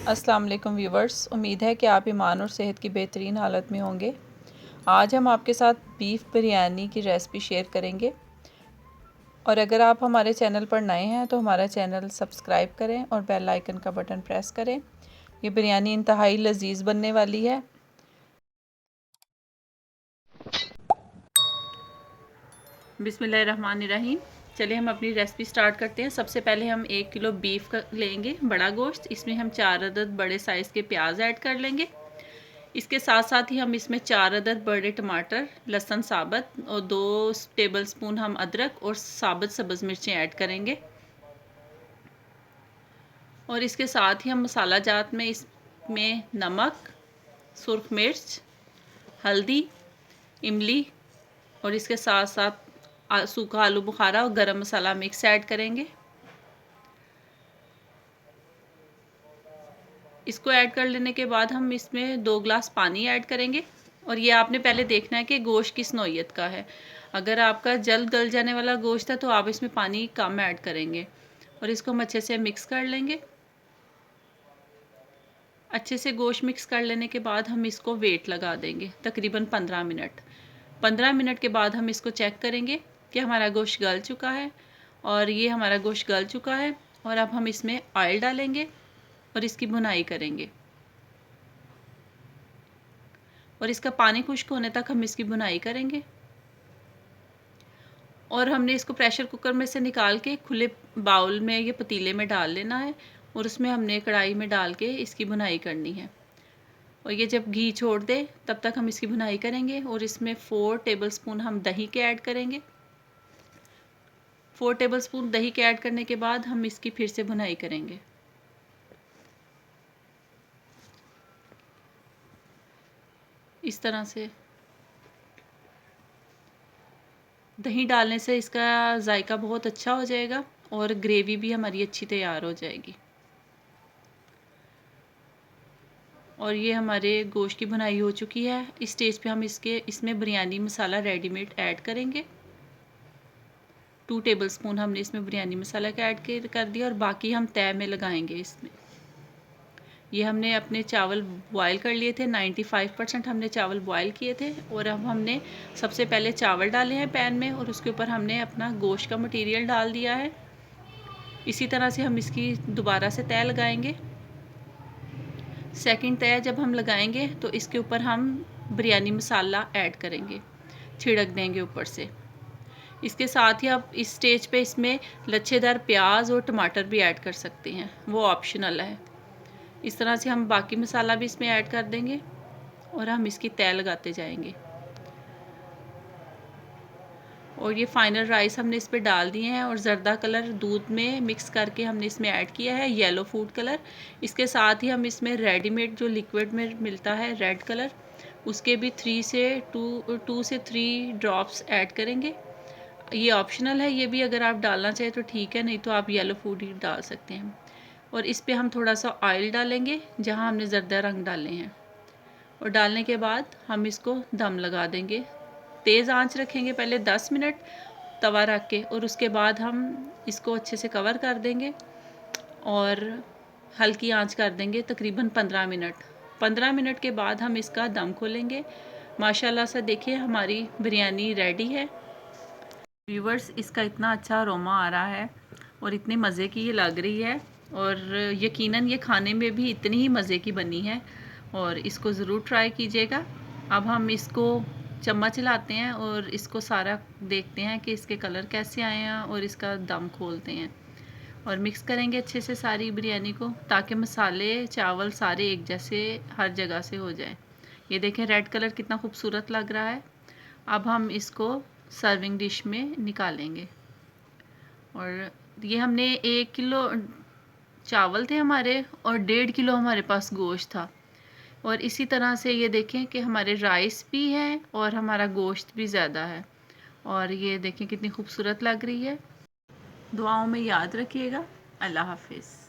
अस्सलाम वालेकुम व्यूवर्स, उम्मीद है कि आप ईमान और सेहत की बेहतरीन हालत में होंगे। आज हम आपके साथ बीफ बिरयानी की रेसिपी शेयर करेंगे और अगर आप हमारे चैनल पर नए हैं तो हमारा चैनल सब्सक्राइब करें और बेल आइकन का बटन प्रेस करें। ये बिरयानी इंतहाई लजीज बनने वाली है। बिस्मिल्लाहिर्रहमानिर्रहीम। चलिए हम अपनी रेसिपी स्टार्ट करते हैं। सबसे पहले हम 1 किलो बीफ का लेंगे, बड़ा गोश्त। इसमें हम 4 अदद बड़े साइज़ के प्याज ऐड कर लेंगे। इसके साथ साथ ही हम इसमें 4 अदद बड़े टमाटर, लहसुन साबुत और 2 टेबलस्पून हम अदरक और साबुत सब्ज़ मिर्चें ऐड करेंगे। और इसके साथ ही हम मसाला जात में इसमें नमक, सुर्ख मिर्च, हल्दी, इमली और इसके साथ साथ सूखा आलू बुखारा और गरम मसाला मिक्स ऐड करेंगे। इसको ऐड कर लेने के बाद हम इसमें 2 गिलास पानी ऐड करेंगे। और ये आपने पहले देखना है कि गोश्त किस नौइयत का है। अगर आपका जल्द गल जाने वाला गोश्त है तो आप इसमें पानी कम ऐड करेंगे। और इसको हम अच्छे से मिक्स कर लेंगे। अच्छे से गोश्त मिक्स कर लेने के बाद हम इसको वेट लगा देंगे तकरीबन 15 मिनट। 15 मिनट के बाद हम इसको चेक करेंगे कि हमारा गोश्त गल चुका है। और ये हमारा गोश्त गल चुका है। और अब हम इसमें ऑयल डालेंगे और इसकी भुनाई करेंगे। और इसका पानी खुश्क होने तक हम इसकी भुनाई करेंगे। और हमने इसको प्रेशर कुकर में से निकाल के खुले बाउल में या पतीले में डाल लेना है। और उसमें हमने कढ़ाई में डाल के इसकी भुनाई करनी है। और ये जब घी छोड़ दे तब तक हम इसकी भुनाई करेंगे। और इसमें 4 टेबलस्पून हम दही के ऐड करेंगे। 4 टेबलस्पून दही के ऐड करने के बाद हम इसकी फिर से भुनाई करेंगे। इस तरह से दही डालने से इसका जायका बहुत अच्छा हो जाएगा और ग्रेवी भी हमारी अच्छी तैयार हो जाएगी। और ये हमारे गोश्त की भुनाई हो चुकी है। इस स्टेज पे हम इसमें बिरयानी मसाला रेडीमेड ऐड करेंगे। 2 टेबलस्पून हमने इसमें बिरयानी मसाला का ऐड कर दिया और बाकी हम तय में लगाएंगे इसमें। ये हमने अपने चावल बॉयल कर लिए थे, 95% हमने चावल बॉयल किए थे। और अब हमने सबसे पहले चावल डाले हैं पैन में और उसके ऊपर हमने अपना गोश्त का मटेरियल डाल दिया है। इसी तरह से हम इसकी दोबारा से तय लगाएंगे। सेकंड तय जब हम लगाएंगे तो इसके ऊपर हम बिरयानी मसाला ऐड करेंगे, छिड़क देंगे ऊपर से। इसके साथ ही आप इस स्टेज पे इसमें लच्छेदार प्याज और टमाटर भी ऐड कर सकते हैं, वो ऑप्शनल है। इस तरह से हम बाकी मसाला भी इसमें ऐड कर देंगे और हम इसकी तय लगाते जाएंगे। और ये फाइनल राइस हमने इस पर डाल दिए हैं और ज़र्दा कलर दूध में मिक्स करके हमने इसमें ऐड किया है, येलो फूड कलर। इसके साथ ही हम इसमें रेडीमेड जो लिक्विड में मिलता है रेड कलर, उसके भी 2 से 3 ड्रॉप्स ऐड करेंगे। ये ऑप्शनल है, ये भी अगर आप डालना चाहें तो ठीक है, नहीं तो आप येलो फूड ही डाल सकते हैं। और इस पे हम थोड़ा सा ऑयल डालेंगे जहाँ हमने ज़र्दा रंग डाले हैं। और डालने के बाद हम इसको दम लगा देंगे। तेज़ आंच रखेंगे पहले 10 मिनट तवा रख के, और उसके बाद हम इसको अच्छे से कवर कर देंगे और हल्की आंच कर देंगे तकरीबन 15 मिनट। 15 मिनट के बाद हम इसका दम खोलेंगे। माशाल्लाह से देखिए हमारी बिरयानी रेडी है। व्यूवर्स, इसका इतना अच्छा अरोमा आ रहा है और इतनी मज़े की ये लग रही है और यकीनन ये खाने में भी इतनी ही मज़े की बनी है और इसको ज़रूर ट्राई कीजिएगा। अब हम इसको चम्मच हिलाते हैं और इसको सारा देखते हैं कि इसके कलर कैसे आए हैं और इसका दम खोलते हैं और मिक्स करेंगे अच्छे से सारी बिरयानी को ताकि मसाले चावल सारे एक जैसे हर जगह से हो जाए। ये देखें रेड कलर कितना खूबसूरत लग रहा है। अब हम इसको सर्विंग डिश में निकालेंगे। और ये हमने 1 किलो चावल थे हमारे और 1.5 किलो हमारे पास गोश्त था। और इसी तरह से ये देखें कि हमारे राइस भी हैं और हमारा गोश्त भी ज़्यादा है। और ये देखें कितनी खूबसूरत लग रही है। दुआओं में याद रखिएगा। अल्लाह हाफिज़।